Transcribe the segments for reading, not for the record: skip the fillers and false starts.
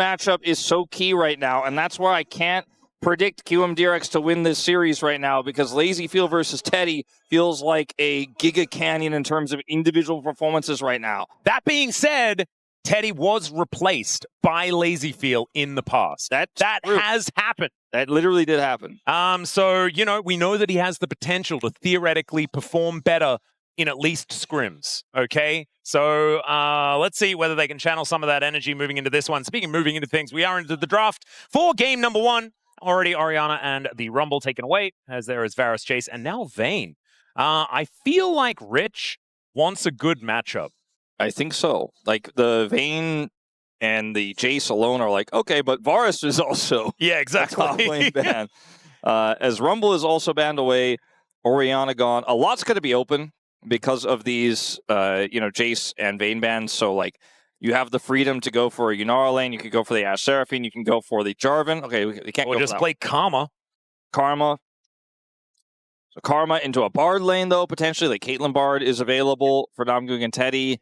matchup is so key right now, and that's why I can't predict Kiwoom DRX to win this series right now, because LazyFeel versus Teddy feels like a Giga Canyon in terms of individual performances right now. That being said, Teddy was replaced by LazyFeel in the past. That has happened. That literally did happen. So, you know, we know that he has the potential to theoretically perform better in at least scrims, okay? So let's see whether they can channel some of that energy moving into this one. Speaking of moving into things, we are into the draft for game number 1. Already Orianna and the Rumble taken away, as there is Varus Chase, and now Vayne. I feel like Rich wants a good matchup. I think so. Like, the Vayne and the Jace alone are like, okay, but Varus is also exactly. a top lane ban. As Rumble is also banned away, Orianna gone. A lot's going to be open because of these, Jace and Vayne bans. So, like, you have the freedom to go for a Yunara lane. You can go for the Ashe Seraphine. You can go for the Jarvan. Okay, we can't go just for that play Karma. Karma. So Karma into a Bard lane, though, potentially. Like, Caitlyn Bard is available for Namgung and Teddy.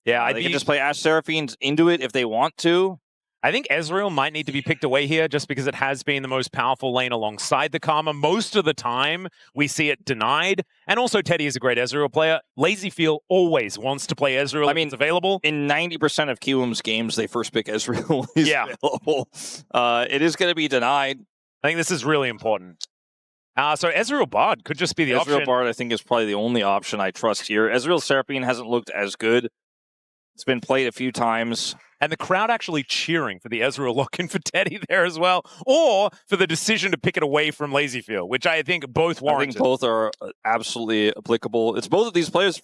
Yeah, they can just play Ashe Seraphines into it if they want to. I think Ezreal might need to be picked away here just because it has been the most powerful lane alongside the Karma. Most of the time, we see it denied. And also, Teddy is a great Ezreal player. LazyFeel always wants to play Ezreal if it's available. In 90% of Kiwoom's games, they first pick Ezreal is available. It is going to be denied. I think this is really important. So Ezreal Bard could just be the option. Ezreal Bard, I think, is probably the only option I trust here. Ezreal Seraphine hasn't looked as good. It's been played a few times. And the crowd actually cheering for the Ezreal lock-in for Teddy there as well, or for the decision to pick it away from LazyFeel, which I think both warranted. I think both are absolutely applicable. It's both of these players'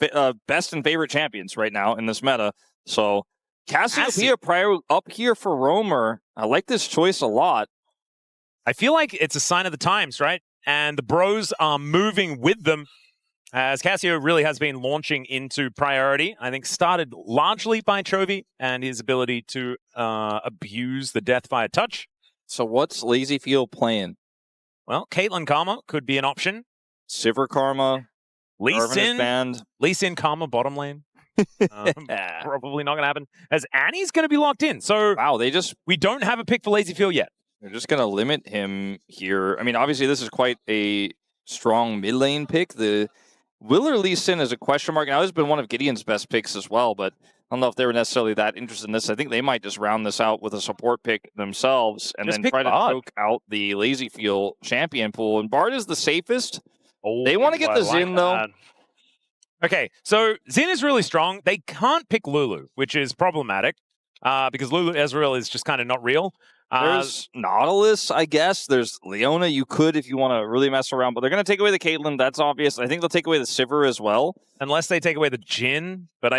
best and favorite champions right now in this meta. So Cassiopeia prior up here for Roamer. I like this choice a lot. I feel like it's a sign of the times, right? And the bros are moving with them. As Cassio really has been launching into priority, I think started largely by Chovy and his ability to abuse the death via touch. So what's LazyFeel playing? Well, Caitlyn Karma could be an option. Sivir Karma. Lee Sin Karma bottom lane. Probably not going to happen. As Annie's going to be locked in. So wow, we don't have a pick for LazyFeel yet. They're just going to limit him here. I mean, obviously this is quite a strong mid lane pick. The Willer Lee Sin is a question mark. Now, this has been one of Gideon's best picks as well, but I don't know if they were necessarily that interested in this. I think they might just round this out with a support pick themselves and then try to choke out the LazyFeel champion pool. And Bard is the safest. They want to get the Xin, though. Okay, so Xin is really strong. They can't pick Lulu, which is problematic because Lulu Ezreal is just kind of not real. There's Nautilus, I guess. There's Leona. You could if you want to really mess around, but they're going to take away the Caitlyn. That's obvious. I think they'll take away the Sivir as well. Unless they take away the Jhin, but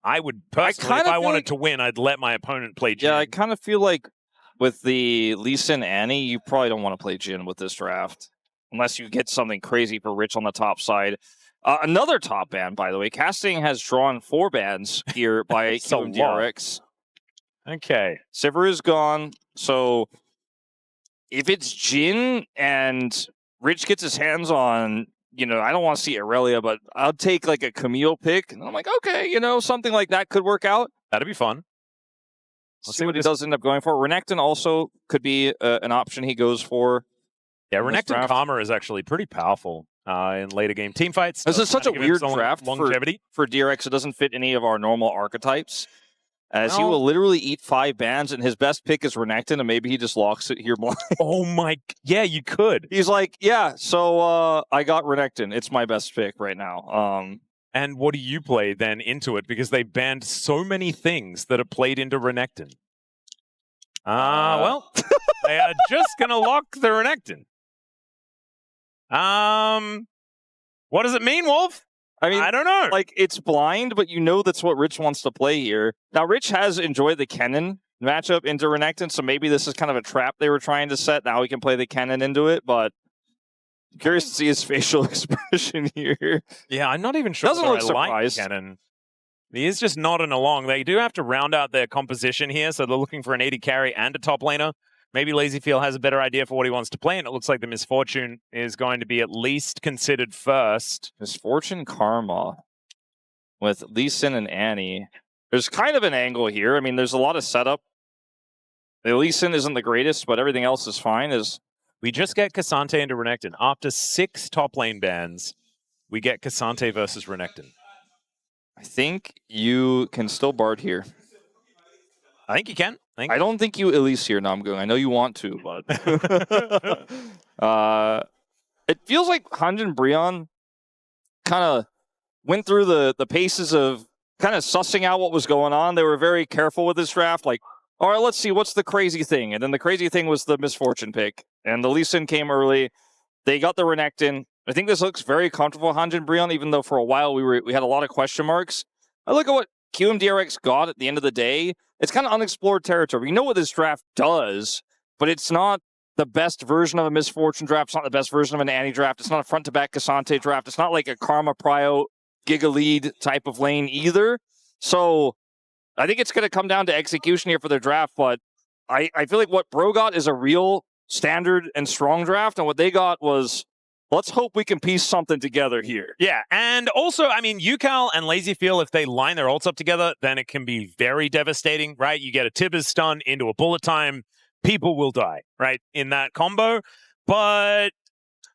I would personally, if I wanted to win, I'd let my opponent play Jhin. Yeah, I kind of feel like with the Lee Sin Annie, you probably don't want to play Jhin with this draft. Unless you get something crazy for Rich on the top side. Another top ban, by the way. Casting has drawn 4 bans here by Kiwoom DRX. Okay. Sivir is gone. So if it's Jhin and Rich gets his hands on, I don't want to see Aurelia, but I'll take like a Camille pick. And I'm like, okay, something like that could work out. That'd be fun. Let's see what he does end up going for. Renekton also could be an option he goes for. Yeah, Renekton Karma is actually pretty powerful in later game team fights. This is such a weird draft for DRX. It doesn't fit any of our normal archetypes. As he will literally eat 5 bans, and his best pick is Renekton, and maybe he just locks it here blind. Oh my, yeah, you could. He's like, yeah, so I got Renekton. It's my best pick right now. And what do you play then into it? Because they banned so many things that are played into Renekton. Well, they are just going to lock the Renekton. What does it mean, Wolf? I mean, I don't know. Like, it's blind, but that's what Rich wants to play here. Now, Rich has enjoyed the Kennen matchup into Renekton, so maybe this is kind of a trap they were trying to set. Now he can play the Kennen into it, but I'm curious to see his facial expression here. Yeah, I'm not even sure Doesn't look surprised. Like Kennen. He is just nodding along. They do have to round out their composition here, so they're looking for an AD carry and a top laner. Maybe LazyFeel has a better idea for what he wants to play, and it looks like the Misfortune is going to be at least considered first. Misfortune Karma with Lee Sin and Annie. There's kind of an angle here. I mean, there's a lot of setup The Lee Sin isn't the greatest, but everything else is fine. We just get Cassante into Renekton. After 6 top lane bans, we get Cassante versus Renekton. I think you can still Bard here. I think you can. I don't think you Elise here, Namgung. I know you want to, but it feels like HANJIN BRION kind of went through the paces of kind of sussing out what was going on. They were very careful with this draft. Like, all right, let's see, what's the crazy thing? And then the crazy thing was the Misfortune pick. And the Lee Sin came early. They got the Renekton. I think this looks very comfortable, HANJIN BRION, even though for a while we had a lot of question marks. I look at what Kiwoom DRX got at the end of the day. It's kind of unexplored territory. We know what this draft does, but it's not the best version of a Misfortune draft. It's not the best version of an Annie draft. It's not a front-to-back Cassante draft. It's not like a Karma Prio Giga Lead type of lane either. So I think it's going to come down to execution here for their draft, but I feel like what Bro got is a real standard and strong draft, and what they got was, let's hope we can piece something together here. Yeah, and also, I mean, Ucal and LazyFeel, if they line their ults up together, then it can be very devastating, right? You get a Tibbers stun into a bullet time, people will die, right, in that combo. But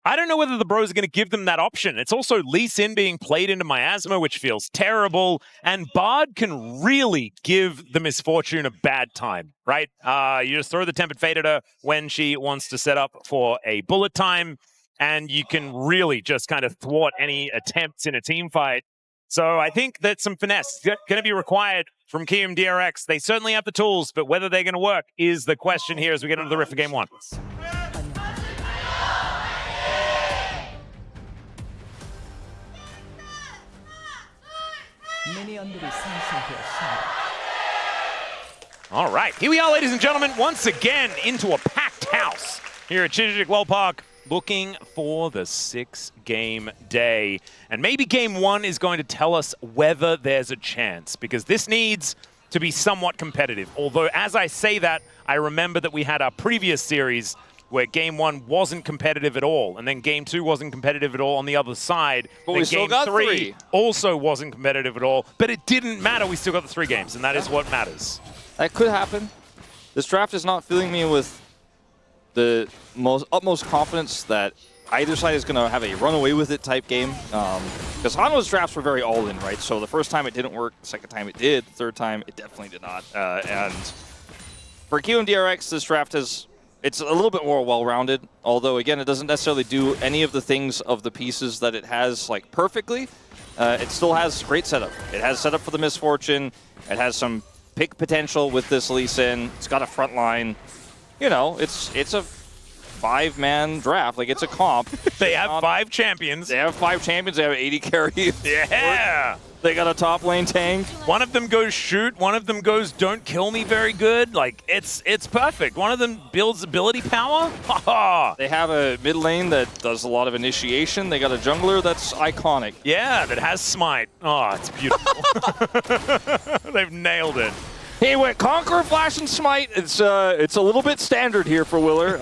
I don't know whether the Bros are going to give them that option. It's also Lee Sin being played into Miasma, which feels terrible, and Bard can really give the Misfortune a bad time, right? You just throw the Tempered Fate at her when she wants to set up for a bullet time, and you can really just kind of thwart any attempts in a team fight. So I think that some finesse is going to be required from Kiwoom DRX. They certainly have the tools, but whether they're going to work is the question here as we get into the Rift for Game 1. All right, here we are, ladies and gentlemen, once again into a packed house here at Chijik World Park, looking for the 6-game day. And maybe game 1 is going to tell us whether there's a chance, because this needs to be somewhat competitive. Although, as I say that, I remember that we had our previous series where game 1 wasn't competitive at all, and then game 2 wasn't competitive at all on the other side. But then we still game got 3 3. Also wasn't competitive at all, but it didn't matter. We still got the 3 games, and that is what matters. That could happen. This draft is not filling me with the utmost confidence that either side is going to have a run away with it type game. Because Hanwha's drafts were very all in, right? So the first time it didn't work, the second time it did, the third time it definitely did not. And for Kiwoom DRX, this draft it's a little bit more well-rounded. Although again, it doesn't necessarily do any of the things of the pieces that it has like perfectly. It still has great setup. It has setup for the Misfortune. It has some pick potential with this Lee Sin. It's got a front line. You know, it's a 5-man draft. Like, it's a comp. They have 5 champions. They have 5 champions. They have 80 carry. Yeah. They got a top lane tank. One of them goes shoot. One of them goes don't kill me very good. Like, it's perfect. One of them builds ability power. They have a mid lane that does a lot of initiation. They got a jungler that's iconic. Yeah, that has smite. Oh, it's beautiful. They've nailed it. He went Conqueror, Flash, and Smite. It's a little bit standard here for Willer.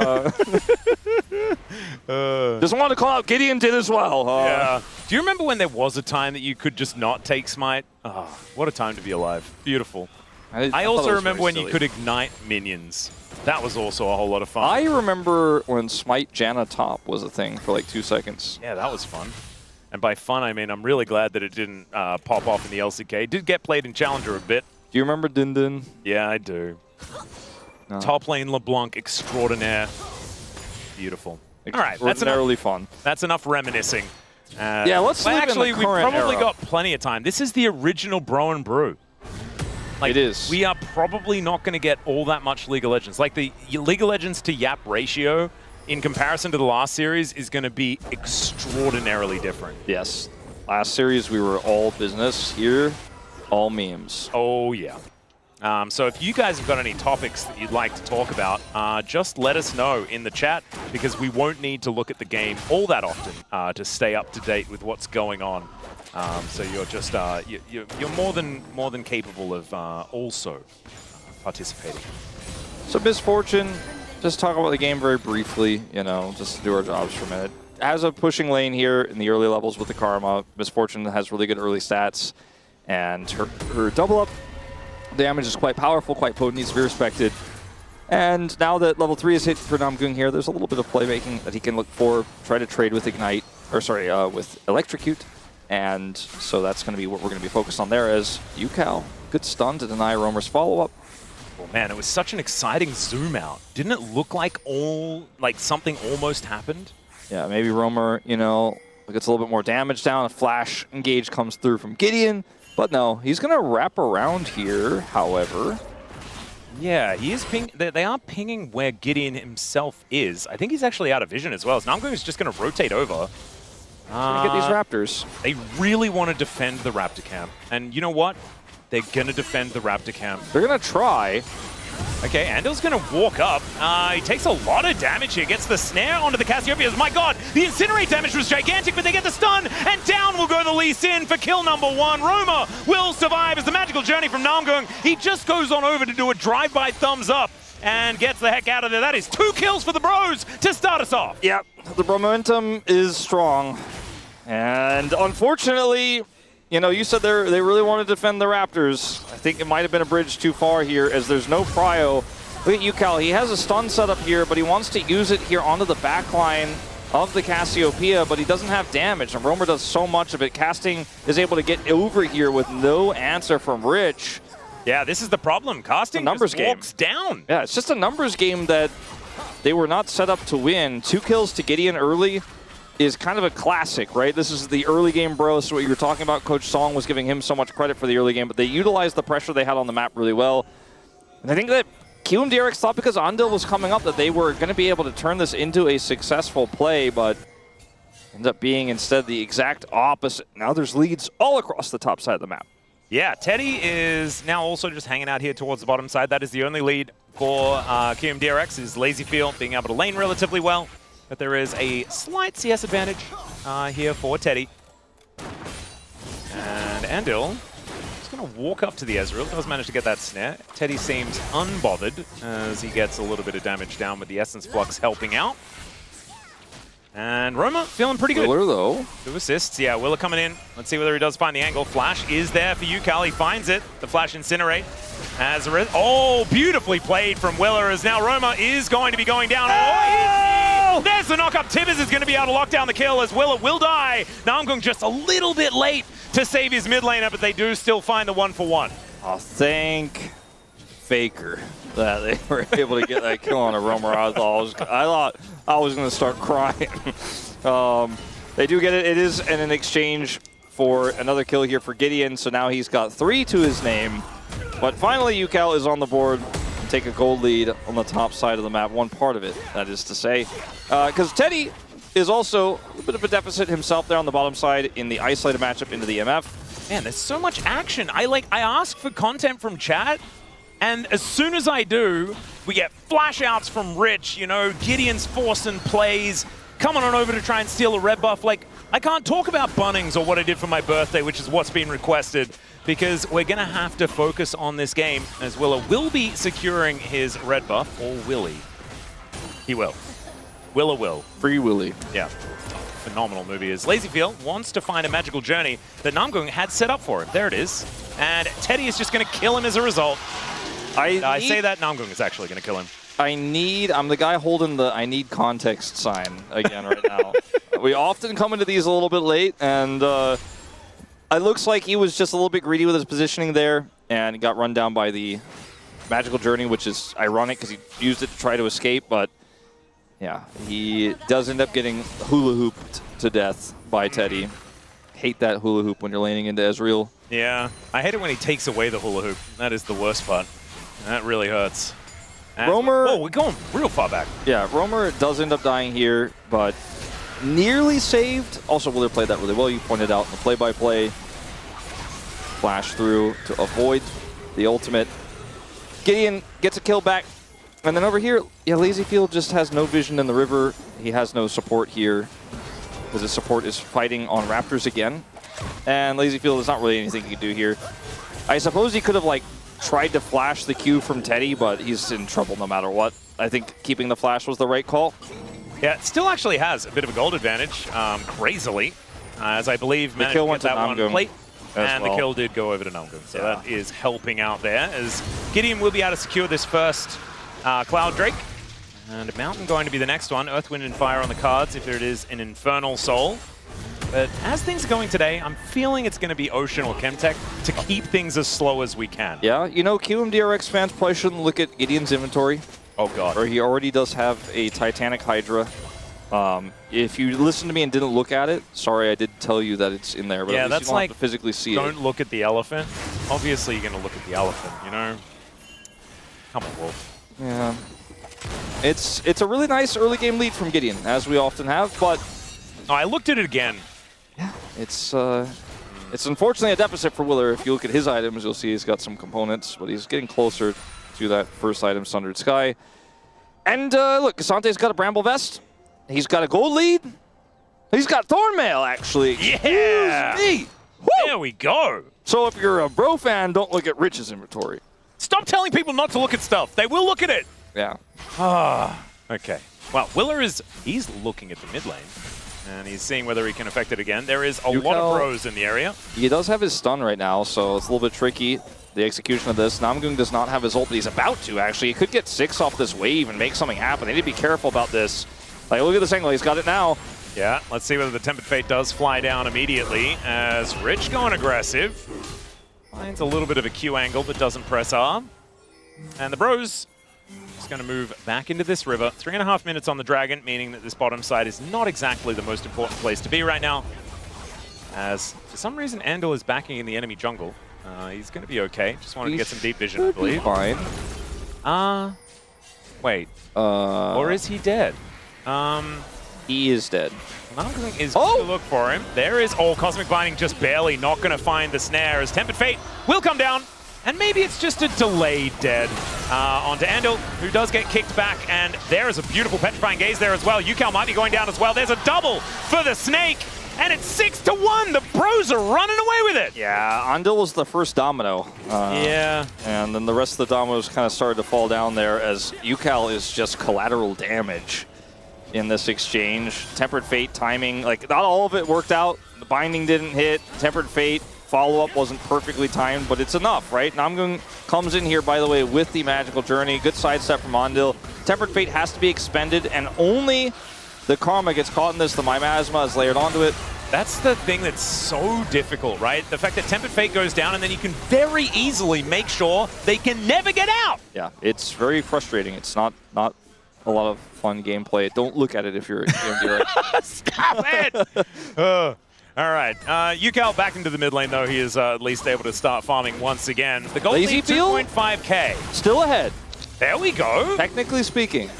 Just want to call out GIDEON did as well. Yeah. Do you remember when there was a time that you could just not take Smite? Oh, what a time to be alive. Beautiful. I also remember when you could ignite minions. That was also a whole lot of fun. I remember when Smite Janna top was a thing for like 2 seconds. Yeah, that was fun. And by fun, I mean I'm really glad that it didn't pop off in the LCK. It did get played in Challenger a bit. Do you remember Din Din? Yeah, I do. No. Top lane LeBlanc extraordinaire. Beautiful. All right, that's fun. That's enough reminiscing. Yeah, let's live actually, in the we probably era. got plenty of time. This is the original Bro and Brew. Like, it is. We are probably not going to get all that much League of Legends. Like, the League of Legends to Yap ratio in comparison to the last series is going to be extraordinarily different. Yes. Last series, we were all business. Here, all memes. Oh, yeah. So if you guys have got any topics that you'd like to talk about, just let us know in the chat, because we won't need to look at the game all that often to stay up to date with what's going on. So you're just you're more than capable of also participating. So Misfortune, just talk about the game very briefly. You know, just to do our jobs for a minute. Has a pushing lane here in the early levels with the Karma. Misfortune has really good early stats, and her double up damage is quite powerful, quite potent, needs to be respected. And now that level 3 is hit for Namgung here, there's a little bit of playmaking that he can look for, try to trade with Ignite, or sorry, with Electrocute. And so that's going to be what we're going to be focused on there as Ucal. Good stun to deny Roamer's follow-up. Oh man, it was such an exciting zoom out. Didn't it look like something almost happened? Yeah, maybe Roamer, you know, gets a little bit more damage down. A flash engage comes through from Gideon. But no, he's going to wrap around here, however. Yeah, he is they are pinging where Gideon himself is. I think he's actually out of vision as well. So Namgung is just going to rotate over. Get these Raptors. They really want to defend the Raptor camp. And you know what? They're going to defend the Raptor camp. They're going to try. Okay, Andil's going to walk up. He takes a lot of damage here. Gets the snare onto the Cassiopeia. My god, the incinerate damage was gigantic, but they get the stun, and down will go the Lee Sin for kill number 1. Roma will survive as the magical journey from Namgung. He just goes on over to do a drive-by thumbs up and gets the heck out of there. That is 2 kills for the bros to start us off. Yep, the momentum is strong. And unfortunately, you know, you said they really want to defend the Raptors. I think it might have been a bridge too far here as there's no prio. Look at Ucal. He has a stun set up here, but he wants to use it here onto the back line of the Cassiopeia, but he doesn't have damage. And Roamer does so much of it. Casting is able to get over here with no answer from Rich. Yeah, this is the problem. Casting just walks down. Yeah, it's just a numbers game that they were not set up to win. 2 kills to Gideon early is kind of a classic, right? This is the early game bro, so what you were talking about, Coach Song was giving him so much credit for the early game, but they utilized the pressure they had on the map really well. And I think that Kiwoom DRX thought because Andil was coming up that they were going to be able to turn this into a successful play, but ended up being instead the exact opposite. Now there's leads all across the top side of the map. Yeah, Teddy is now also just hanging out here towards the bottom side. That is the only lead for Kiwoom DRX, is LazyFeel being able to lane relatively well. But there is a slight CS advantage here for Teddy. And Andil is going to walk up to the Ezreal. Does manage to get that snare. Teddy seems unbothered as he gets a little bit of damage down with the Essence Flux helping out. And Roma feeling pretty good. Willer, though. 2 assists. Yeah, Willer coming in. Let's see whether he does find the angle. Flash is there for Ucal. He finds it. The Flash Incinerate. As oh, beautifully played from Willer, as now Roma is going to be going down. Oh, there's the knock-up. Tibbers is going to be able to lock down the kill as Willer will die. Namgung just a little bit late to save his mid laner, but they do still find the 1-for-1. Oh, thank Faker that they were able to get that kill on a Roamer. I thought I was going to start crying. They do get it. It is an exchange for another kill here for Gideon, so now he's got 3 to his name. But finally, Ucal is on the board and take a gold lead on the top side of the map. One part of it, that is to say. Because Teddy is also a bit of a deficit himself there on the bottom side in the isolated matchup into the MF. Man, there's so much action. I ask for content from chat, and as soon as I do, we get flash outs from Rich, you know, Gideon's forcing plays, coming on over to try and steal a red buff. Like, I can't talk about Bunnings or what I did for my birthday, which is what's been requested, because we're going to have to focus on this game, as Willer will be securing his red buff, or will he? He will. Willer will. Free Willy. Yeah. Phenomenal movie is LazyFeel wants to find a magical journey that Namgung had set up for him. There it is. And Teddy is just going to kill him as a result. I say that Namgung is actually going to kill him. I'm the guy holding the I need context sign again right now. We often come into these a little bit late, and it looks like he was just a little bit greedy with his positioning there, and he got run down by the magical journey, which is ironic because he used it to try to escape, but yeah, he does end up getting hula hooped to death by Teddy. Hate that hula hoop when you're laning into Ezreal. Yeah, I hate it when he takes away the hula hoop. That is the worst part. That really hurts. Roamer... Oh, we're going real far back. Yeah, Roamer does end up dying here, but nearly saved. Also, Willer played that really well. You pointed out in the play-by-play. Flash through to avoid the ultimate. Gideon gets a kill back. And then over here, yeah, LazyFeel just has no vision in the river. He has no support here, because his support is fighting on Raptors again. And LazyFeel, there's not really anything he can do here. I suppose he could have, like, tried to flash the Q from Teddy, but he's in trouble no matter what. I think keeping the flash was the right call. Yeah, it still actually has a bit of a gold advantage, crazily, as I believe managed to get that one plate. And the kill did go over to Namgung, so that is helping out there, as Gideon will be able to secure this first Cloud Drake. And Mountain going to be the next one. Earth, Wind, and Fire on the cards if there it is an Infernal Soul. But as things are going today, I'm feeling it's going to be Ocean or Chemtech to keep things as slow as we can. Yeah, you know, Kiwoom DRX fans probably shouldn't look at Gideon's inventory. Oh, God. Or he already does have a Titanic Hydra. If you listened to me and didn't look at it, sorry, I did tell you that it's in there, but yeah, at least that's you don't like, have to physically see don't it. look at the elephant. Obviously, you're going to look at the elephant, you know? Come on, Wolf. Yeah. It's a really nice early game lead from Gideon, as we often have, but... Oh, I looked at it again. Yeah, it's unfortunately a deficit for Willer. If you look at his items, you'll see he's got some components, but he's getting closer to that first item, Sundered Sky. And look, Kasante's got a Bramble Vest. He's got a gold lead. He's got Thornmail, actually. Yeah! Me. There we go. So if you're a bro fan, don't look at Rich's inventory. Stop telling people not to look at stuff. They will look at it. Yeah. Ah, okay. Well, Willer he's looking at the mid lane. And he's seeing whether he can affect it again. There is a lot of pros in the area. He does have his stun right now, so it's a little bit tricky, the execution of this. Namgung does not have his ult, but he's about to, actually. He could get 6 off this wave and make something happen. They need to be careful about this. Like, look at this angle. He's got it now. Yeah, let's see whether the Tempered Fate does fly down immediately as Rich going aggressive. Finds a little bit of a Q angle, but doesn't press R. And the bros is going to move back into this river. 3.5 minutes on the Dragon, meaning that this bottom side is not exactly the most important place to be right now. As, for some reason, Andil is backing in the enemy jungle. He's going to be okay. Just wanted to get some deep vision, I believe. Fine. Wait. Or is he dead? He is dead. Namgung is going to look for him. There is, Cosmic Binding just barely not going to find the snare as Tempered Fate will come down. And maybe it's just a delayed dead onto Andil, who does get kicked back. And there is a beautiful Petrifying Gaze there as well. Ucal might be going down as well. There's a double for the Snake. And it's 6-1. The bros are running away with it. Yeah, Andil was the first domino. Yeah. And then the rest of the dominoes kind of started to fall down there as Ucal is just collateral damage in this exchange. Tempered Fate timing, like not all of it worked out. The binding didn't hit. Tempered Fate follow-up wasn't perfectly timed, but it's enough, right? Namgung comes in here, by the way, with the Magical Journey. Good sidestep from Andil. Tempered Fate has to be expended, and only the Karma gets caught in this. The Miasma is layered onto it. That's the thing that's so difficult, right? The fact that Tempered Fate goes down, and then you can very easily make sure they can never get out. Yeah, it's very frustrating. It's not a lot of fun gameplay. Don't look at it if you're Stop it! All right, Ucal back into the mid lane, though. He is at least able to start farming once again. The gold lead, LazyFeel? 2.5k. Still ahead. There we go. Technically speaking.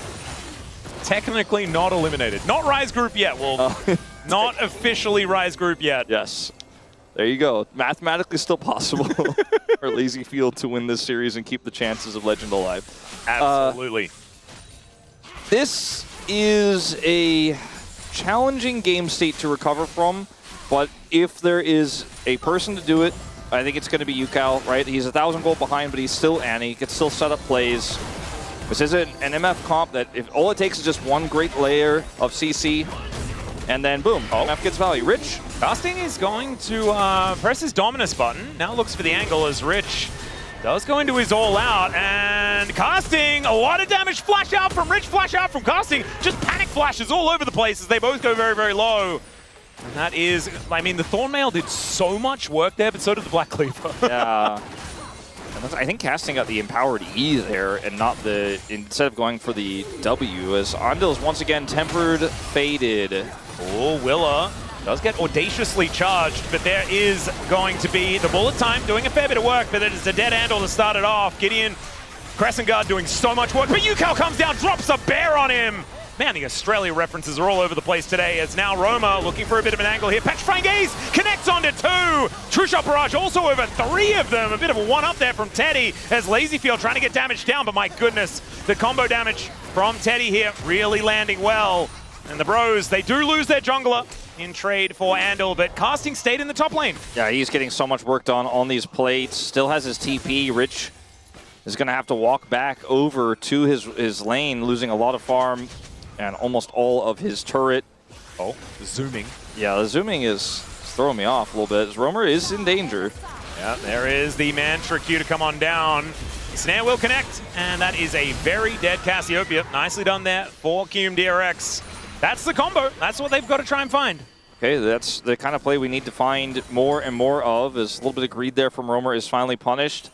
Technically not eliminated. Not Rise Group yet, Wolf. Not officially Rise Group yet. Yes. There you go. Mathematically still possible for LazyFeel to win this series and keep the chances of Legend alive. Absolutely. This is a challenging game state to recover from, but if there is a person to do it, I think it's going to be Ucal, right? He's 1,000 gold behind, but he's still Annie. He can still set up plays. This isn't an MF comp that if all it takes is just one great layer of CC, and then boom, MF gets value. Rich? Casting is going to press his Dominus button. Now looks for the angle as Rich does go into his all out, and Casting, a lot of damage. Flash out from Rich, flash out from Casting. Just panic flashes all over the place as they both go very, very low. And that is, I mean, the Thornmail did so much work there, but so did the Black Cleaver. Yeah. I think Casting got the empowered E there and not the, instead of going for the W, as Andil is once again tempered, faded. Oh, Willa does get audaciously charged, but there is going to be the bullet time doing a fair bit of work, but it is a dead Andil to start it off. Gideon, Crescent Guard doing so much work, but Ucal comes down, drops a bear on him. Man, the Australia references are all over the place today as now Roma looking for a bit of an angle here. Petrifying Gaze connects onto 2. True Shot Barrage also over 3 of them. A bit of a one-up there from Teddy as LazyFeel trying to get damage down, but my goodness, the combo damage from Teddy here really landing well. And the bros, they do lose their jungler in trade for Andil, but Casting stayed in the top lane. Yeah, he's getting so much work done on these plates. Still has his TP. Rich is going to have to walk back over to his lane, losing a lot of farm and almost all of his turret. Oh, the zooming. Yeah, the zooming is throwing me off a little bit. As Roamer is in danger. Yeah, there is the Mantra Q to come on down. Snare will connect, and that is a very dead Cassiopeia. Nicely done there for Kiwoom DRX. That's the combo. That's what they've got to try and find. Okay, that's the kind of play we need to find more and more of. Is a little bit of greed there from Romer is finally punished,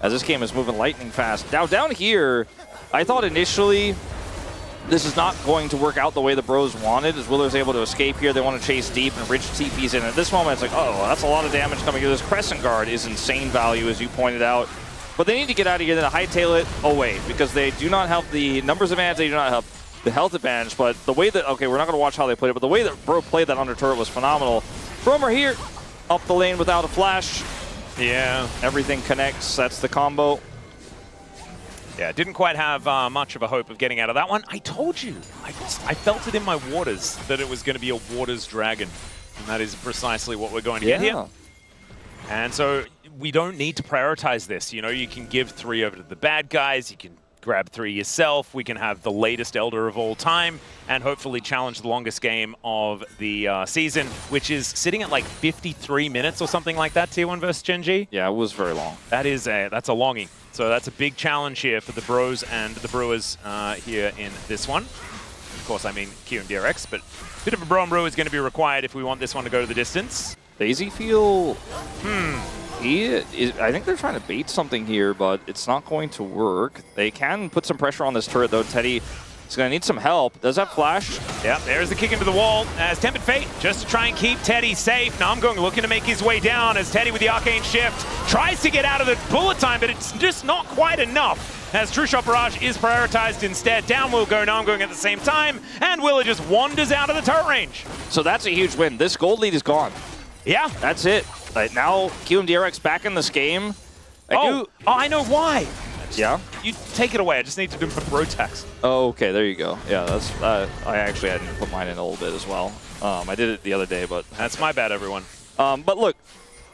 as this game is moving lightning fast. Now down here, I thought initially this is not going to work out the way the bros wanted, as Willer's able to escape here. They want to chase deep, and Rich TP's in. At this moment, it's like, oh, that's a lot of damage coming here. This Crescent Guard is insane value, as you pointed out. But they need to get out of here and hightail it away, because they do not have the numbers advantage, they do not have the health advantage. But the way that, okay, we're not going to watch how they played it, but the way that Bro played that under turret was phenomenal. Romer here, up the lane without a flash. Yeah. Everything connects, that's the combo. Yeah, didn't quite have much of a hope of getting out of that one. I told you, I felt it in my waters that it was going to be a waters dragon. And that is precisely what we're going to get here. And so we don't need to prioritize this. You know, you can give 3 over to the bad guys, you can grab 3 yourself, we can have the latest Elder of all time, and hopefully challenge the longest game of the season, which is sitting at like 53 minutes or something like that, Tier 1 versus Gen G. Yeah, it was very long. That's a longie. So that's a big challenge here for the Bros and the Brewers here in this one. Of course, I mean Kiwoom DRX, but a bit of a Bro and Brew is going to be required if we want this one to go to the distance. LazyFeel, I think they're trying to bait something here, but it's not going to work. They can put some pressure on this turret, though. Teddy is going to need some help. Does that flash? Yeah, there's the kick into the wall as Tempered Fate, just to try and keep Teddy safe. Namgung looking to make his way down as Teddy with the Arcane Shift tries to get out of the bullet time, but it's just not quite enough. As True Shot Barrage is prioritized instead. Down will go Namgung at the same time, and Willer just wanders out of the turret range. So that's a huge win. This gold lead is gone. Yeah. That's it. Now, Kiwoom DRX back in this game. I know why. Yeah? You take it away. I just need to do my bro tax. Oh, okay. There you go. Yeah, that's. I actually had to put mine in a little bit as well. I did it the other day, but... That's my bad, everyone. But look,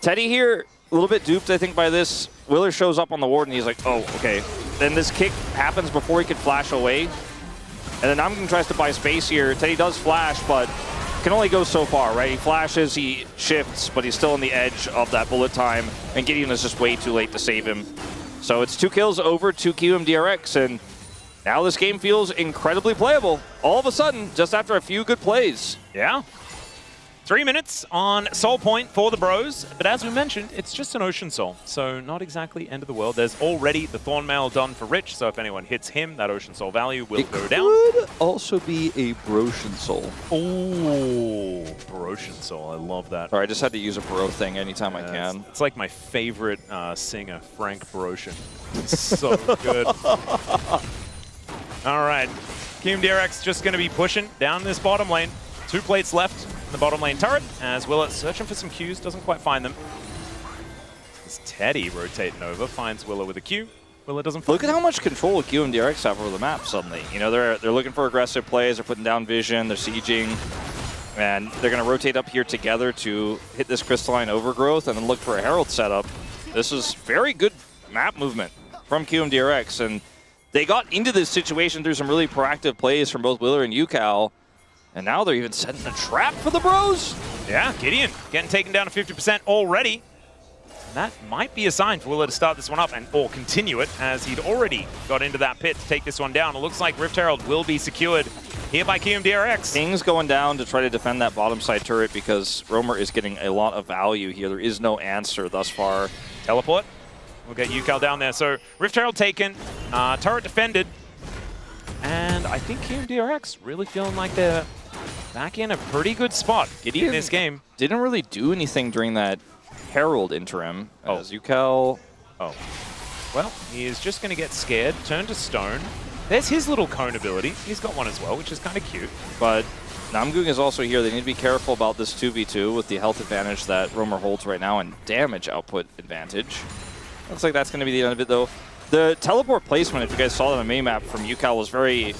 Teddy here, a little bit duped, I think, by this. Willer shows up on the ward, and he's like, oh, okay. Then this kick happens before he could flash away. And then Namgung tries to buy space here. Teddy does flash, but can only go so far, right? He flashes, he shifts, but he's still on the edge of that bullet time, and Gideon is just way too late to save him. So it's 2 kills over to Kiwoom DRX, and now this game feels incredibly playable. All of a sudden, just after a few good plays. Yeah. 3 minutes on Soul Point for the Bros, but as we mentioned, it's just an Ocean Soul, so not exactly end of the world. There's already the Thorn Mail done for Rich, so if anyone hits him, that Ocean Soul value will go down. It could also be a Broshan Soul. Oh, Broshan Soul, I love that. Sorry, I just had to use a bro thing anytime I can. It's like my favorite singer, Frank Broshan. It's so good. All right, Kiwoom DRX just going to be pushing down this bottom lane. 2 plates left in the bottom lane turret, as Willer searching for some Qs, doesn't quite find them. As Teddy rotating over, finds Willer with a Q. Willer doesn't find Look at how much control Kiwoom DRX have over the map suddenly. You know, they're looking for aggressive plays, they're putting down vision, they're sieging, and they're going to rotate up here together to hit this crystalline overgrowth and then look for a Herald setup. This is very good map movement from Kiwoom DRX, and they got into this situation through some really proactive plays from both Willer and Ucal. And now they're even setting a trap for the Bros. Yeah, Gideon getting taken down to 50% already. And that might be a sign for Willer to start this one up or continue it, as he'd already got into that pit to take this one down. It looks like Rift Herald will be secured here by Kiwoom DRX. Things going down to try to defend that bottom side turret because Romer is getting a lot of value here. There is no answer thus far. Teleport. We'll get Ucal down there. So Rift Herald taken, turret defended. And I think Kiwoom DRX really feeling like they're back in a pretty good spot in this game. Didn't really do anything during that Herald interim as Ucal. Oh. Well, he is just going to get scared, turn to stone. There's his little cone ability. He's got one as well, which is kind of cute. But Namgung is also here. They need to be careful about this 2v2 with the health advantage that Romer holds right now and damage output advantage. Looks like that's going to be the end of it, though. The teleport placement, if you guys saw it on the main map from Ucal, was very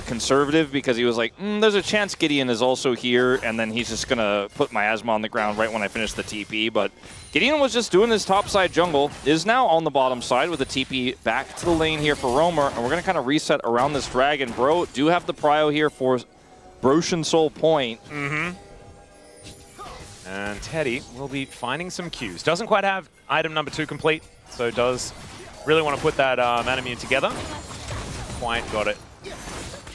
conservative because he was like, there's a chance Gideon is also here, and then he's just going to put Miasma on the ground right when I finish the TP. But Gideon was just doing his topside jungle, is now on the bottom side with the TP back to the lane here for Romer, and we're going to kind of reset around this dragon. Bro do have the prio here for Broshan Soul Point. And Teddy will be finding some Qs. Doesn't quite have item number 2 complete, so does Really want to put that Manamune together. Quite got it.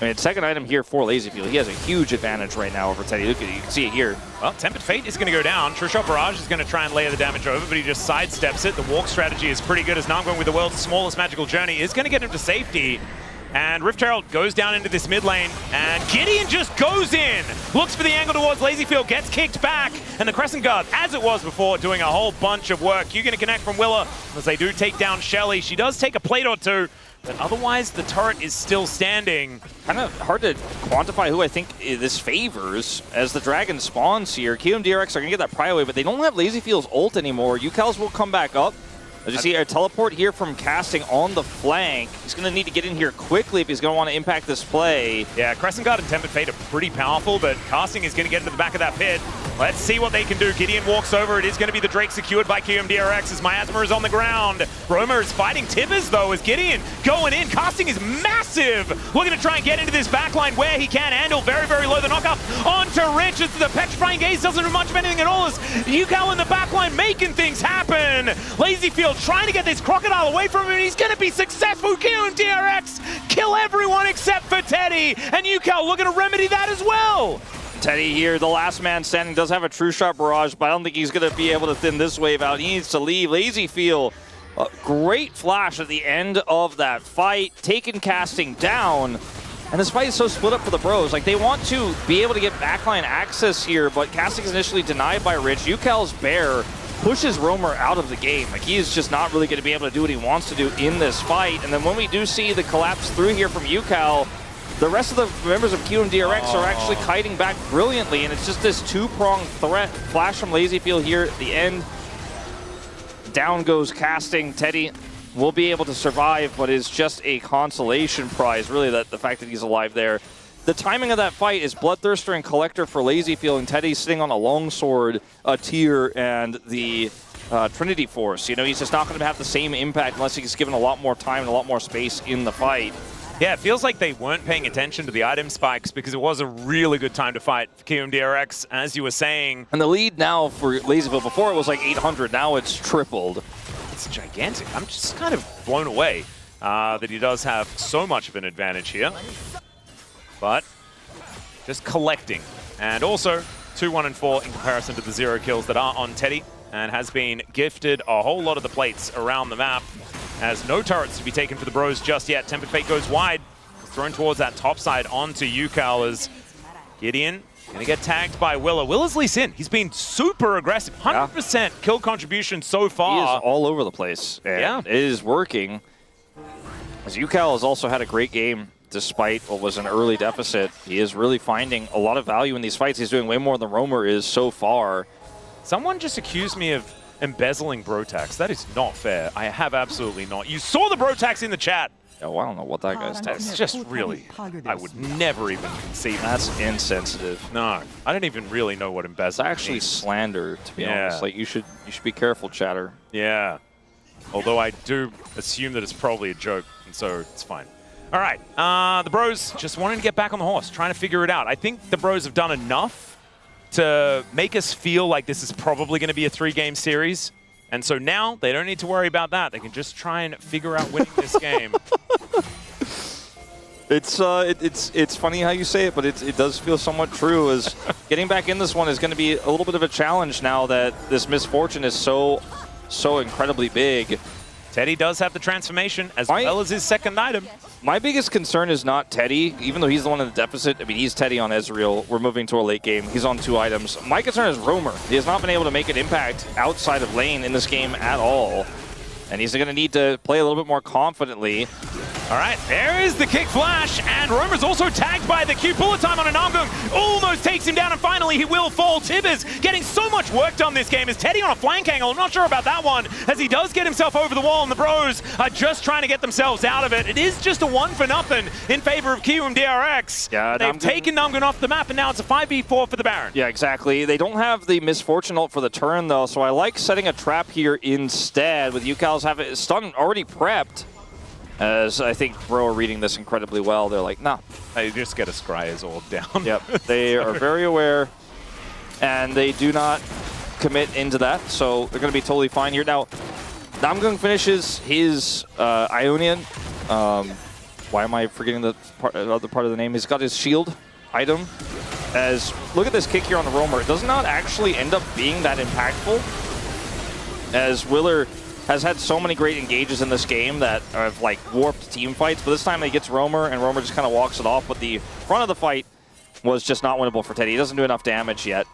I mean, second item here for LazyFeel. He has a huge advantage right now over Teddy. Look at it, you can see it here. Well, Tempered Fate is going to go down. True Shot Barrage is going to try and layer the damage over, but he just sidesteps it. The walk strategy is pretty good as Namgung with the world's smallest magical journey is going to get him to safety. And Rift Herald goes down into this mid lane, and GIDEON just goes in. Looks for the angle towards LazyFeel, gets kicked back, and the Crescent Guard, as it was before, doing a whole bunch of work. You're going to connect from Willa, as they do take down Shelly. She does take a plate or two, but otherwise the turret is still standing. Kind of hard to quantify who I think this favors as the Dragon spawns here. Kiwoom DRX are going to get that pry away, but they don't have LazyFeel's ult anymore. Ucal's will come back up. As you see, a teleport here from Casting on the flank. He's going to need to get in here quickly if he's going to want to impact this play. Yeah, Crescent Guard and Tempered Fate are pretty powerful, but Casting is going to get into the back of that pit. Let's see what they can do. GIDEON walks over. It is going to be the Drake secured by Kiwoom DRX as Miasma is on the ground. Romer is fighting Tibbers, though, as GIDEON going in. Casting is massive. Looking to try and get into this backline where he can. Andil very, very low. The knockup onto Rich. It's the Petrifying Gaze doesn't do much of anything at all. As Ucal in the backline making things happen. LazyFeel trying to get this Crocodile away from him, and he's going to be successful. Kiwoom DRX kill everyone except for Teddy, and Ucal looking to remedy that as well. Teddy here, the last man standing, does have a True Shot Barrage, but I don't think he's going to be able to thin this wave out. He needs to leave. LazyFeel, a great flash at the end of that fight, taking Casting down. And this fight is so split up for the bros. Like, they want to be able to get backline access here, but Casting is initially denied by Rich. Ucal's Bear pushes Romer out of the game. Like, he is just not really going to be able to do what he wants to do in this fight. And then when we do see the collapse through here from Ucal, the rest of the members of Kiwoom DRX are actually kiting back brilliantly, and it's just this two-pronged threat. Flash from LazyFeel here at the end. Down goes Casting. Teddy will be able to survive, but is just a consolation prize, really, that the fact that he's alive there. The timing of that fight is Bloodthirster and Collector for LazyFeel, and Teddy's sitting on a longsword, a tier, and the Trinity Force. You know, he's just not going to have the same impact unless he's given a lot more time and a lot more space in the fight. Yeah, it feels like they weren't paying attention to the item spikes because it was a really good time to fight for Kiwoom DRX, as you were saying. And the lead now for LazyFeel, before it was like 800, now it's tripled. It's gigantic. I'm just kind of blown away that he does have so much of an advantage here. But just collecting. And also 2, 1, and 4 in comparison to the 0 kills that are on Teddy, and has been gifted a whole lot of the plates around the map. As no turrets to be taken for the bros just yet. Tempered Fate goes wide, thrown towards that top side onto Ucal as GIDEON gonna get tagged by Willa. Willa's Lee Sin, he's been super aggressive. 100% kill contribution so far. He is all over the place. And it is working. As Ucal has also had a great game despite what was an early deficit. He is really finding a lot of value in these fights. He's doing way more than Romer is so far. Someone just accused me of embezzling Brotax. That is not fair. I have absolutely not. You saw the Brotax in the chat. Oh, I don't know what that guy's talking. That's just really, I would never even conceive. That's insensitive. No, I don't even really know what embezzling It's actually means. slander, to be honest. Like, you should be careful, chatter. Yeah. Although I do assume that it's probably a joke, and so it's fine. All right, the bros just wanting to get back on the horse, trying to figure it out. I think the bros have done enough to make us feel like this is probably going to be a 3-game series. And so now they don't need to worry about that. They can just try and figure out winning this game. It's funny how you say it, but it does feel somewhat true, as getting back in this one is going to be a little bit of a challenge now that this misfortune is so incredibly big. Teddy does have the transformation as well as his second item. My biggest concern is not Teddy, even though he's the one in the deficit. I mean, he's Teddy on Ezreal. We're moving to a late game. He's on 2 items. My concern is Romer. He has not been able to make an impact outside of lane in this game at all. And he's going to need to play a little bit more confidently. All right, there is the kick flash, and Romer's also tagged by the Q. Bullet time on a Namgung almost takes him down, and finally he will fall. Tibbers getting so much work done this game. Is Teddy on a flank angle? I'm not sure about that one, as he does get himself over the wall, and the bros are just trying to get themselves out of it. It is just a 1-0 in favor of Kiwoom DRX. Yeah, they've taken Namgung off the map, and now it's a 5v4 for the Baron. Yeah, exactly. They don't have the misfortune ult for the turn, though, so I like setting a trap here instead, with Ucal's having his stun already prepped. As I think Bro are reading this incredibly well. They're like, nah. They just get a Scryer's all down. Yep, they are very aware, and they do not commit into that, so they're going to be totally fine here. Now, Namgung finishes his Ionian. Why am I forgetting the other part of the name? He's got his shield item. As look at this kick here on the roamer. It does not actually end up being that impactful, as Willer has had so many great engages in this game that have like warped team fights, but this time he gets roamer and roamer just kind of walks it off, but the front of the fight was just not winnable for Teddy. He doesn't do enough damage yet.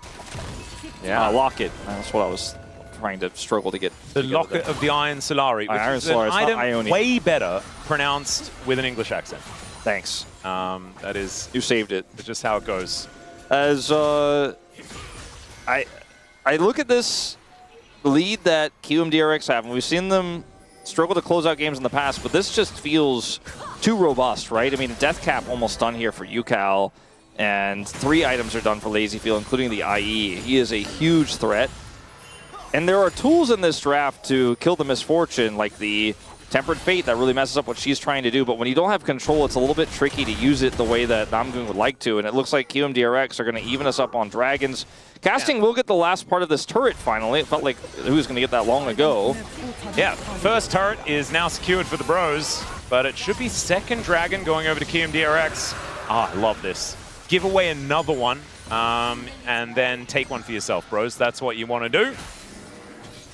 Yeah, Locket. That's what I was trying to struggle to get. The Locket of the Iron Solari, which Iron is Solari, an item way better pronounced with an English accent. Thanks. That is... You saved it. It's just how it goes. As I look at this lead that Kiwoom DRX have, and we've seen them struggle to close out games in the past, but this just feels too robust, right? I mean, Death Cap almost done here for Ucal, and 3 items are done for LazyFeel, including the IE. He is a huge threat. And there are tools in this draft to kill the misfortune, like the Tempered Fate that really messes up what she's trying to do, but when you don't have control, it's a little bit tricky to use it the way that Namgung would like to, and it looks like Kiwoom DRX are going to even us up on Dragons. Casting will get the last part of this turret finally. It felt like who was going to get that long ago. Yeah, first turret is now secured for the bros, but it should be second Dragon going over to Kiwoom DRX. Ah, I love this. Give away another one, and then take one for yourself, bros. That's what you want to do.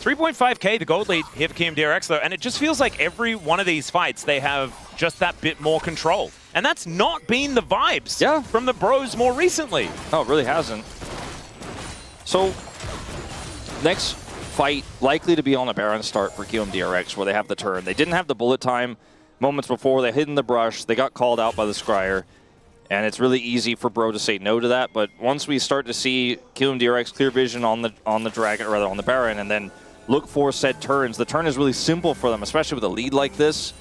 3.5k, the gold lead here for Kiwoom DRX, though, and it just feels like every one of these fights, they have just that bit more control. And that's not been the vibes from the bros more recently. No, it really hasn't. So, next fight likely to be on a Baron start for Kiwoom DRX, where they have the turn. They didn't have the bullet time moments before. They hid in the brush. They got called out by the Scryer. And it's really easy for Bro to say no to that. But once we start to see Kiwoom DRX clear vision on the Dragon, or rather on the Baron, and then look for said turns, the turn is really simple for them, especially with a lead like this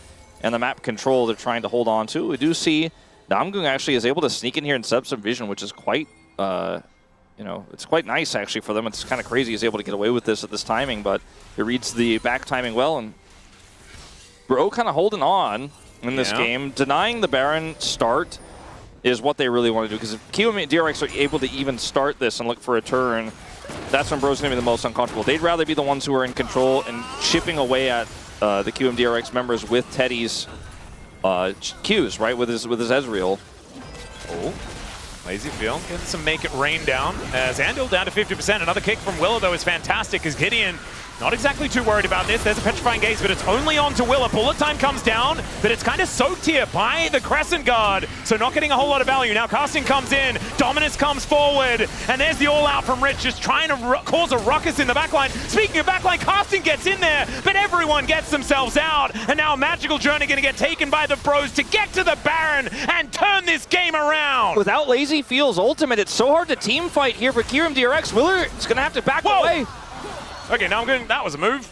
and the map control they're trying to hold on to. We do see Namgung actually is able to sneak in here and set up some vision, which is quite, you know, it's quite nice actually for them. It's kind of crazy he's able to get away with this at this timing, but he reads the back timing well, and Bro kind of holding on in this game, denying the Baron start is what they really want to do, because if Kiwoom DRX are able to even start this and look for a turn, that's when Bro's going to be the most uncomfortable. They'd rather be the ones who are in control and chipping away at the Kiwoom DRX members with Teddy's Qs, right, with his Ezreal. Oh, LazyFeel getting some make it rain down, as Andil down to 50%. Another kick from Willa, though, is fantastic, as Gideon not exactly too worried about this. There's a Petrifying Gaze, but it's only on to Willa. Bullet time comes down, but it's kind of soaked here by the Crescent Guard, so not getting a whole lot of value. Now Casting comes in, Dominus comes forward, and there's the all-out from Rich, just trying to cause a ruckus in the backline. Speaking of backline, Casting gets in there, but everyone gets themselves out, and now Magical Journey going to get taken by the Bros to get to the Baron and turn this game around. Without LazyFeel's ultimate, it's so hard to team fight here for Kiwoom DRX. Willer is going to have to back away. Okay, now that was a move.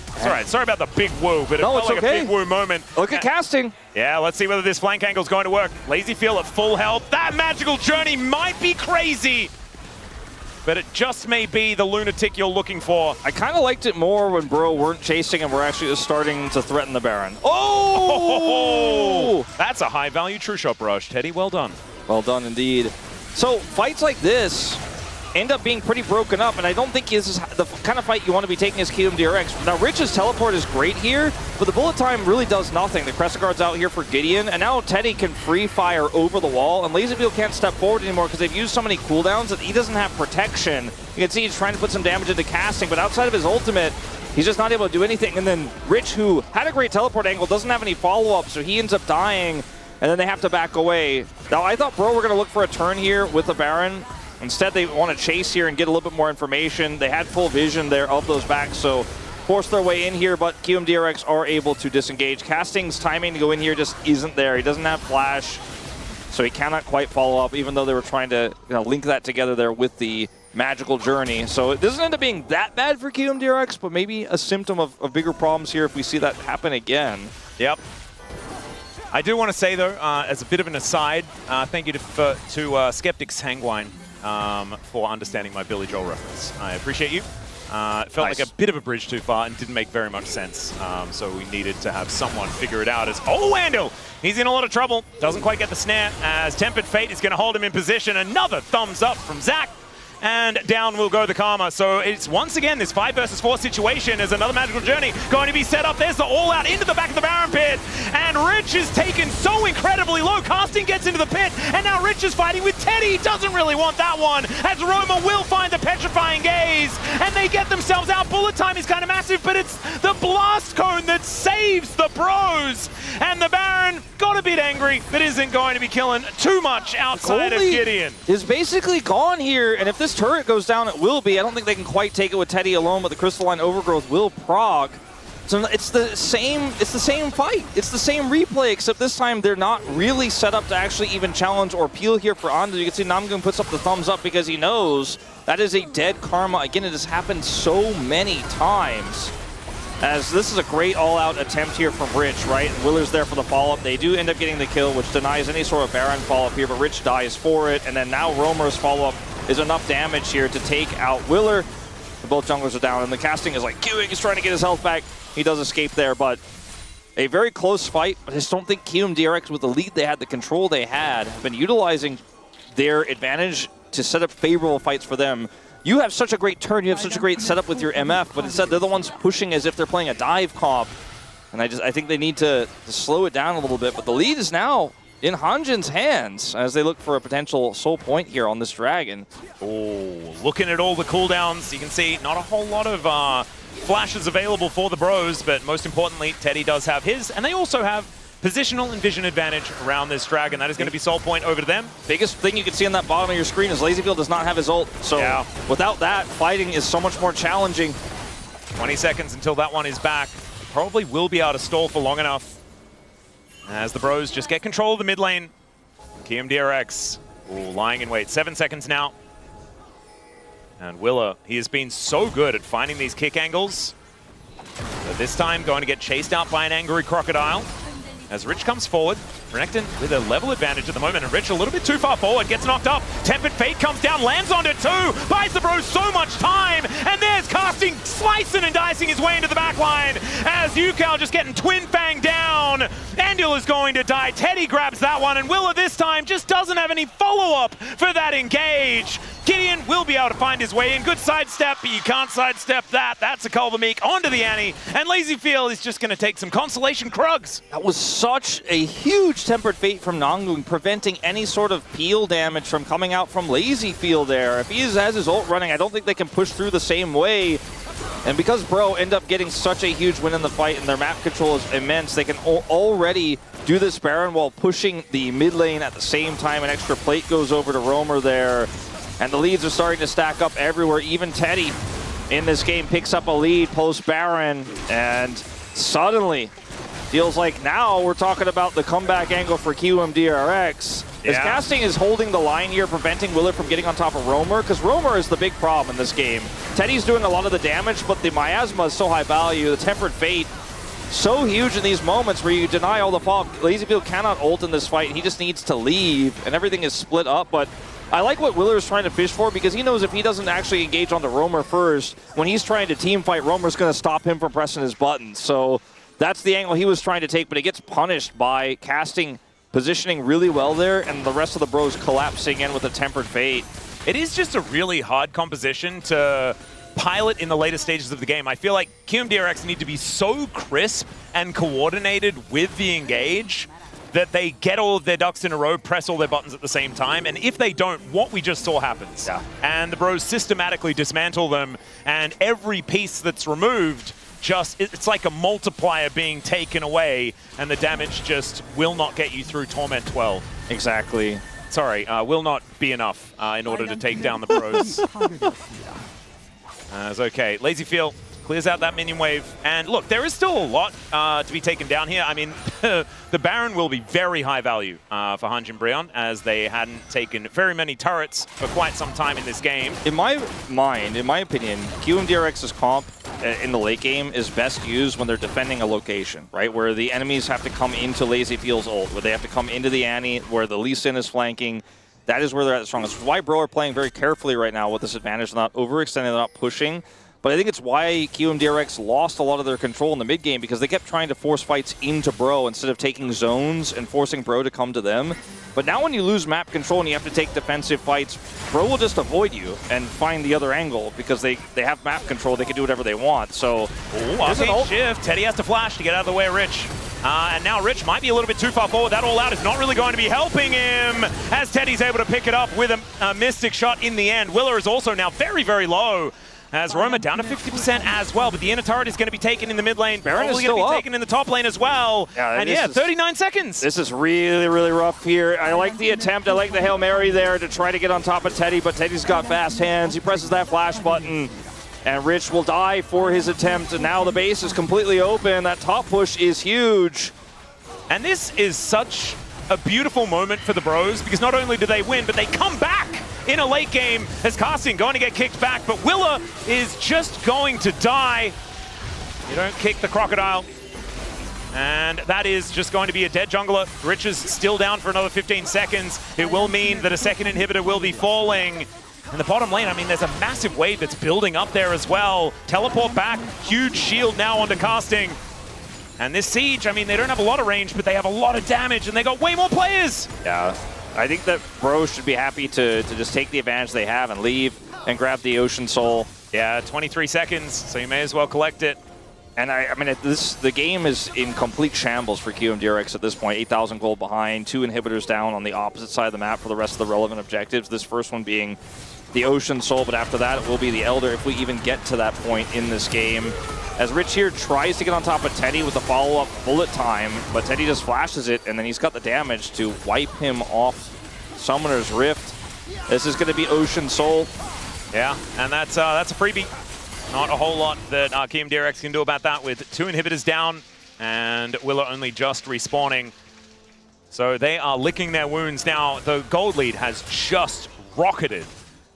It's all right. Sorry about the big woo, but it felt like a big woo moment. Look at Casting. Yeah, let's see whether this flank angle is going to work. LazyFeel at full health. That Magical Journey might be crazy, but it just may be the lunatic you're looking for. I kind of liked it more when Bro weren't chasing and we're actually just starting to threaten the Baron. Oh! That's a high-value true shot rush, Teddy. Well done. Well done, indeed. So, fights like this end up being pretty broken up, and I don't think this is the kind of fight you want to be taking as Kiwoom DRX. Now, Rich's teleport is great here, but the bullet time really does nothing. The Crescent Guard's out here for Gideon, and now Teddy can free fire over the wall, and LazyFeel can't step forward anymore because they've used so many cooldowns that he doesn't have protection. You can see he's trying to put some damage into Casting, but outside of his ultimate, he's just not able to do anything. And then Rich, who had a great teleport angle, doesn't have any follow-up, so he ends up dying, and then they have to back away. Now, I thought Bro were going to look for a turn here with the Baron. Instead, they want to chase here and get a little bit more information. They had full vision there of those backs, so force their way in here, but Kiwoom DRX are able to disengage. Casting's timing to go in here just isn't there. He doesn't have flash, so he cannot quite follow up, even though they were trying to link that together there with the Magical Journey. So it doesn't end up being that bad for Kiwoom DRX, but maybe a symptom of bigger problems here if we see that happen again. Yep. I do want to say, though, as a bit of an aside, thank you to Skeptic Sanguine for understanding my Billy Joel reference. I appreciate you. It felt like a bit of a bridge too far and didn't make very much sense. So we needed to have someone figure it out as, oh, Andil! He's in a lot of trouble. Doesn't quite get the snare as Tempered Fate is going to hold him in position. Another thumbs up from Zach. and down will go the Karma. So it's once again this 5 versus 4 situation as another Magical Journey going to be set up. There's the all-out into the back of the Baron pit, and Rich is taken so incredibly low. Casting gets into the pit, and now Rich is fighting with Teddy. Doesn't really want that one, as Roma will find the Petrifying Gaze, and they get themselves out. Bullet time is kind of massive, but it's the Blast Cone that saves the Bros, and the Baron got a bit angry, but isn't going to be killing too much outside of Gideon. Is basically gone here, and if this turret goes down, it will be. I don't think they can quite take it with Teddy alone, but the Crystalline Overgrowth will prog. So it's the same fight. It's the same replay, except this time they're not really set up to actually even challenge or peel here for Andil. You can see Namgung puts up the thumbs up because he knows that is a dead Karma. Again, it has happened so many times. As this is a great all-out attempt here from Rich, right? And Willer's there for the follow-up. They do end up getting the kill, which denies any sort of Baron follow-up here, but Rich dies for it. And then now Romer's follow-up is enough damage here to take out Willer. Both junglers are down, and the casting is like queuing. He's trying to get his health back. He does escape there, but a very close fight. I just don't think Kiwoom DRX, with the lead they had, the control they had, have been utilizing their advantage to set up favorable fights for them. You have such a great turn, you have such a great setup with your MF, but instead they're the ones pushing as if they're playing a dive comp. And I think they need to slow it down a little bit, but the lead is now in Hanjin's hands as they look for a potential soul point here on this Dragon. Oh, looking at all the cooldowns, you can see not a whole lot of flashes available for the Bros, but most importantly, Teddy does have his, and they also have positional and vision advantage around this Dragon. That is going to be soul point over to them. Biggest thing you can see on that bottom of your screen is LazyFeel does not have his ult, so without that, fighting is so much more challenging. 20 seconds until that one is back. Probably will be able to stall for long enough as the Bros just get control of the mid lane. Kiwoom DRX, lying in wait. 7 seconds now. And Willer, he has been so good at finding these kick angles. But this time going to get chased out by an angry Crocodile. As Rich comes forward, Renekton with a level advantage at the moment, and Rich a little bit too far forward, gets knocked up. Tempered Fate comes down, lands on it too, buys the Bros so much time, and there's Casting slicing and dicing his way into the back line as Ucal just getting Twin Fang down. Andil is going to die, Teddy grabs that one, and Willer this time just doesn't have any follow-up for that engage. Gideon will be able to find his way in. Good sidestep, but you can't sidestep that. That's a Culvermeek onto the Annie, and LazyFeel is just going to take some consolation Krugs. That was such a huge Tempered Fate from Namgung, preventing any sort of peel damage from coming out from LazyFeel there. If he has his ult running, I don't think they can push through the same way. And because Bro end up getting such a huge win in the fight and their map control is immense, they can already do this Baron while pushing the mid lane at the same time. An extra plate goes over to Romer there. And the leads are starting to stack up everywhere. Even Teddy in this game picks up a lead post-Baron. And suddenly, feels like now we're talking about the comeback angle for Kiwoom DRX. As Casting is holding the line here, preventing Willer from getting on top of Romer, because Romer is the big problem in this game. Teddy's doing a lot of the damage, but the Miasma is so high value. The Tempered Fate, so huge in these moments where you deny all the fall. LazyFeel cannot ult in this fight. He just needs to leave, and everything is split up. But I like what Willer is trying to fish for, because he knows if he doesn't actually engage on the Romer first, when he's trying to team fight, Romer's going to stop him from pressing his buttons. So that's the angle he was trying to take, but it gets punished by Casting positioning really well there, and the rest of the Bros collapsing in with a Tempered Fate. It is just a really hard composition to pilot in the later stages of the game. I feel like Kiwoom DRX need to be so crisp and coordinated with the engage that they get all of their ducks in a row, press all their buttons at the same time, and if they don't, what we just saw happens. Yeah. And the Bros systematically dismantle them, and every piece that's removed it's like a multiplier being taken away, and the damage just will not get you through Torment 12. Exactly. Sorry, will not be enough in order to take down the Bros. It's okay. LazyFeel clears out that minion wave. And look, there is still a lot to be taken down here. I mean, the Baron will be very high value for HANJIN BRION, as they hadn't taken very many turrets for quite some time in this game. In my mind, in my opinion, Kiwoom DRX's comp in the late game is best used when they're defending a location, right? Where the enemies have to come into LazyFeel's ult, where they have to come into the Annie, where the Lee Sin is flanking. That is where they're at the strongest. Which is why Bro are playing very carefully right now with this advantage. They're not overextending, they're not pushing. But I think it's why Kiwoom DRX lost a lot of their control in the mid game, because they kept trying to force fights into Bro instead of taking zones and forcing Bro to come to them. But now when you lose map control and you have to take defensive fights, Bro will just avoid you and find the other angle because they have map control. They can do whatever they want. So, arcane shift. Teddy has to flash to get out of the way of Rich. And now Rich might be a little bit too far forward. That all out is not really going to be helping him as Teddy's able to pick it up with a Mystic shot in the end. Willer is also now very, very low. As Roma down to 50% as well, but the inner turret is going to be taken in the mid lane. Baron is going to be up. taken in the top lane as well. Yeah, and yeah, 39 seconds. This is really, really rough here. I like the attempt. I like the Hail Mary there to try to get on top of Teddy, but Teddy's got fast hands. He presses that flash button, and Rich will die for his attempt. And now the base is completely open. That top push is huge. And this is such a beautiful moment for the Bros, because not only do they win, but they come back in a late game as Casting going to get kicked back, but Willa is just going to die. You don't kick the crocodile. And that is just going to be a dead jungler. Rich is still down for another 15 seconds. It will mean that a second inhibitor will be falling. In the bottom lane, I mean, there's a massive wave that's building up there as well. Teleport back, huge shield now onto Casting. And this Siege, I mean, they don't have a lot of range, but they have a lot of damage, and they got way more players. Yeah, I think that Bro should be happy to just take the advantage they have and leave and grab the Ocean Soul. Yeah, 23 seconds, so you may as well collect it. And I mean, the game is in complete shambles for Kiwoom DRX at this point. 8,000 gold behind, 2 inhibitors down on the opposite side of the map for the rest of the relevant objectives. This first one being the Ocean Soul, but after that it will be the Elder if we even get to that point in this game. As Rich here tries to get on top of Teddy with the follow-up bullet time, but Teddy just flashes it, and then he's got the damage to wipe him off Summoner's Rift. This is going to be Ocean Soul. Yeah, and that's a freebie. Not a whole lot that Kiwoom DRX can do about that with 2 inhibitors down, and Willow only just respawning. So they are licking their wounds now. The gold lead has just rocketed.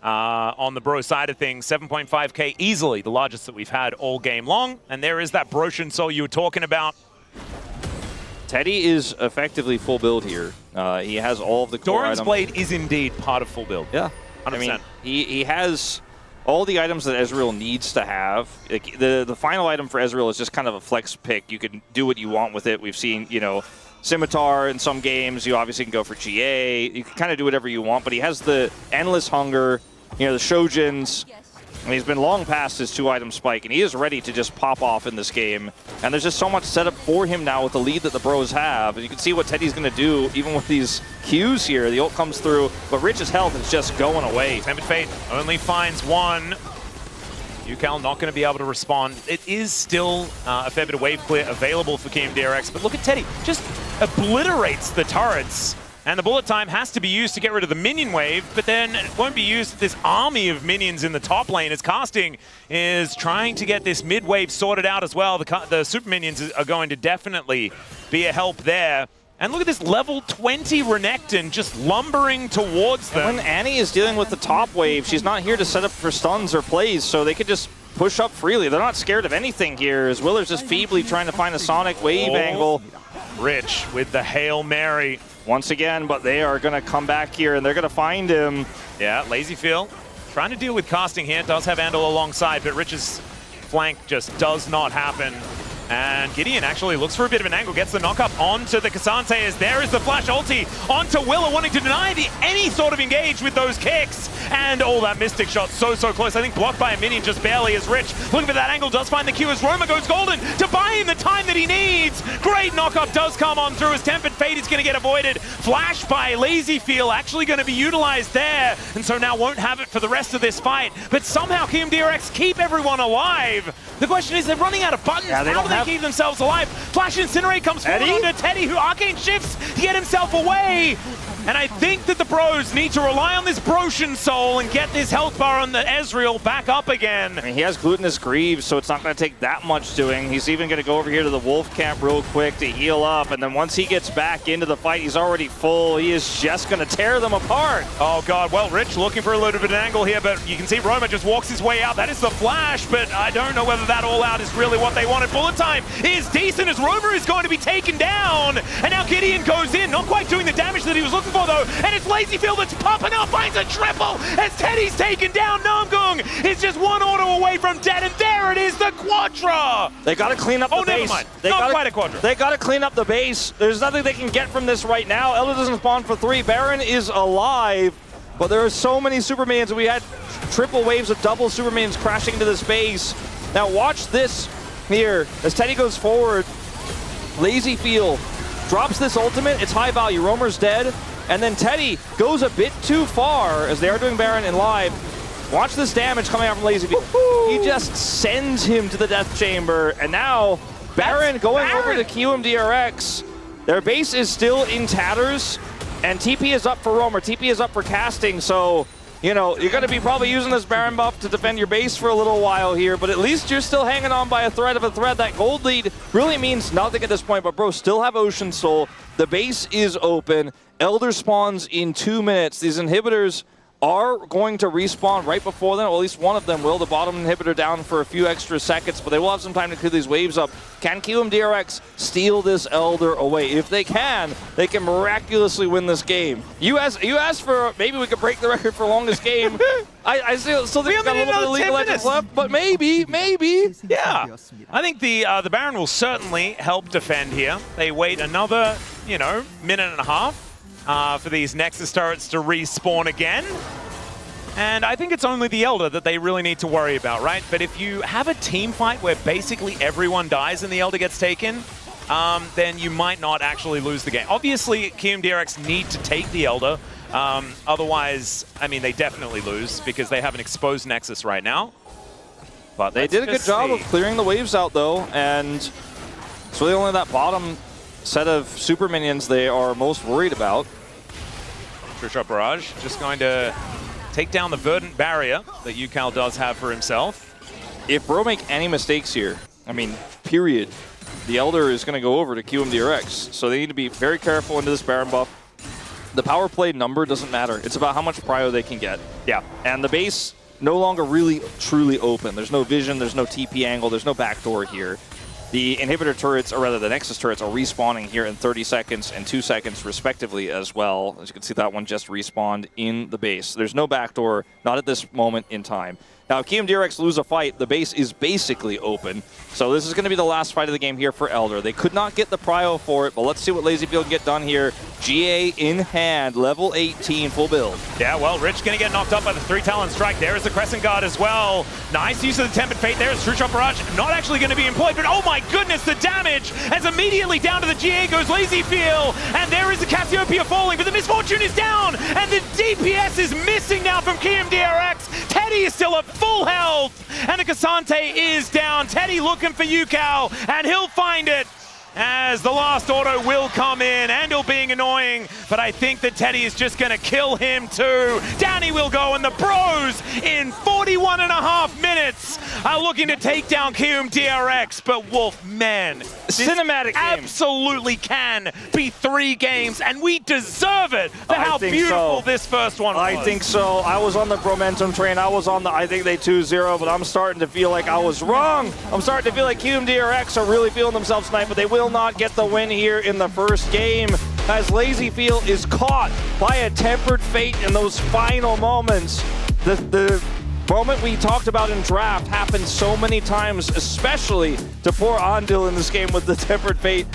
On the Bro side of things, 7.5k easily the largest that we've had all game long, and there is that Broshan Soul you were talking about. Teddy is effectively full build here. He has all of the core Doran's items. Blade is indeed part of full build. Yeah, 100%. I mean, he has all the items that Ezreal needs to have. Like, the final item for Ezreal is just kind of a flex pick. You can do what you want with it. We've seen, you know, Scimitar in some games. You obviously can go for GA. You can kind of do whatever you want, but he has the Endless Hunger, you know, the Shojins. And he's been long past his 2-item spike, and he is ready to just pop off in this game. And there's just so much set up for him now with the lead that the Bros have. And you can see what Teddy's going to do, even with these Qs here. The ult comes through, but Rich's health is just going away. Tempered Fate only finds 1. Ucal not going to be able to respond. It is still a fair bit of wave clear available for Kiwoom DRX, but look at Teddy. Just obliterates the turrets. And the bullet time has to be used to get rid of the minion wave, but then it won't be used with this army of minions in the top lane as Casting is trying to get this mid wave sorted out as well. The super minions are going to definitely be a help there. And look at this level 20 Renekton just lumbering towards them. And when Annie is dealing with the top wave, she's not here to set up for stuns or plays, so they could just push up freely. They're not scared of anything here, as Willer's just feebly trying to find a Sonic wave angle. Rich with the Hail Mary. Once again, but they are going to come back here, and they're going to find him. Yeah, LazyFeel trying to deal with Casting here. Does have Andil alongside, but Rich's flank just does not happen. And GIDEON actually looks for a bit of an angle, gets the knock-up onto the Cassante as there is the flash ulti onto Willa, wanting to deny any sort of engage with those kicks. And that Mystic shot so close. I think blocked by a minion just barely as Rich. Looking for that angle, does find the Q as Roma goes golden to buy him the time that he needs. Great knock-up does come on through as Tempered Fate is going to get avoided. Flash by LazyFeel actually going to be utilized there. And so now won't have it for the rest of this fight. But somehow Kiwoom DRX keep everyone alive. The question is, they're running out of buttons. Yeah, How do they keep themselves alive? Flash Incinerate comes forward onto Teddy, who arcane shifts to get himself away. And I think that the Bros need to rely on this Broshan Soul and get this health bar on the Ezreal back up again. I mean, he has Glutinous Greaves, so it's not going to take that much doing. He's even going to go over here to the Wolf Camp real quick to heal up, and then once he gets back into the fight, he's already full. He is just going to tear them apart. Oh God, well, Rich looking for a little bit of an angle here, but you can see Roma just walks his way out. That is the flash, but I don't know whether that all out is really what they wanted. Bullet time time is decent as Romer is going to be taken down. And now Gideon goes in, not quite doing the damage that he was looking for though. And it's LazyFeel that's popping up, finds a triple as Teddy's taken down. Namgung is just one auto away from dead, and there it is, the Quadra. They got to clean up the base. Never mind. Not quite a Quadra. They got to clean up the base. There's nothing they can get from this right now. Elder doesn't spawn for 3. Baron is alive, but there are so many super minions. We had triple waves of double super minions crashing into this base. Now watch this here as Teddy goes forward. LazyFeel drops this ultimate. It's high value. Romer's dead. And then Teddy goes a bit too far as they are doing Baron in live. Watch this damage coming out from LazyFeel. He just sends him to the death chamber. And now Baron going over to Kiwoom DRX. Their base is still in tatters. And TP is up for Romer. TP is up for casting. So, you know, you're going to be probably using this Baron buff to defend your base for a little while here. But at least you're still hanging on by a thread of a thread. That gold lead really means nothing at this point. But, bro, still have Ocean Soul. The base is open. Elder spawns in 2 minutes. These inhibitors are going to respawn right before them. Well, at least one of them will. The bottom inhibitor down for a few extra seconds, but they will have some time to clear these waves up. Can Kiwoom DRX steal this Elder away? If they can miraculously win this game. You asked for maybe we could break the record for longest game. I still think we've got a little bit of League of Legends left, but maybe. Yeah. I think the Baron will certainly help defend here. They wait another, minute and a half. For these Nexus turrets to respawn again. And I think it's only the Elder that they really need to worry about, right? But if you have a team fight where basically everyone dies and the Elder gets taken, then you might not actually lose the game. Obviously, Kiwoom DRX need to take the Elder. Otherwise, I mean, they definitely lose because they have an exposed Nexus right now. But they did a good job of clearing the waves out, though. And it's really only that bottom set of super minions they are most worried about. True Shot Barrage just going to take down the verdant barrier that Ucal does have for himself. If Bro make any mistakes here, I mean, period, the Elder is going to go over to Kiwoom DRX. So they need to be very careful into this Baron buff. The power play number doesn't matter. It's about how much prio they can get. Yeah. And the base no longer really truly open. There's no vision, there's no TP angle, there's no backdoor here. The inhibitor turrets, or rather the Nexus turrets, are respawning here in 30 seconds and 2 seconds respectively as well. As you can see, that one just respawned in the base. There's no backdoor, not at this moment in time. Now, if Kiwoom DRX lose a fight, the base is basically open. So this is going to be the last fight of the game here for Elder. They could not get the prio for it, but let's see what LazyFeel can get done here. GA in hand, level 18, full build. Yeah, well, Rich going to get knocked up by the 3 Talon Strike. There is the Crescent Guard as well. Nice use of the Tempered Fate. There is True Shot Barrage. Not actually going to be employed, but oh my goodness, the damage! As immediately down to the GA goes LazyFeel, and there is the Cassiopeia falling, but the Misfortune is down, and the DPS is missing now from Kiwoom DRX. Teddy is still at full health, and the Cassante is down. Teddy looking for Ucal, and he'll find it as the last auto will come in. Andil being annoying, but I think that Teddy is just going to kill him too. Down he will go, and the Bros in 41.5 minutes are looking to take down Kiwoom DRX. But Wolf, man, cinematic absolutely can be 3 games, and we deserve it for how beautiful this first one was. I think so. I was on the Bromentum train. I was on the I think they 2-0, but I'm starting to feel like I was wrong. I'm starting to feel like Kiwoom DRX are really feeling themselves tonight, but they will not get the win here in the first game as LazyFeel is caught by a Tempered Fate in those final moments. The moment we talked about in draft happened so many times, especially to poor Andil in this game with the Tempered Fate.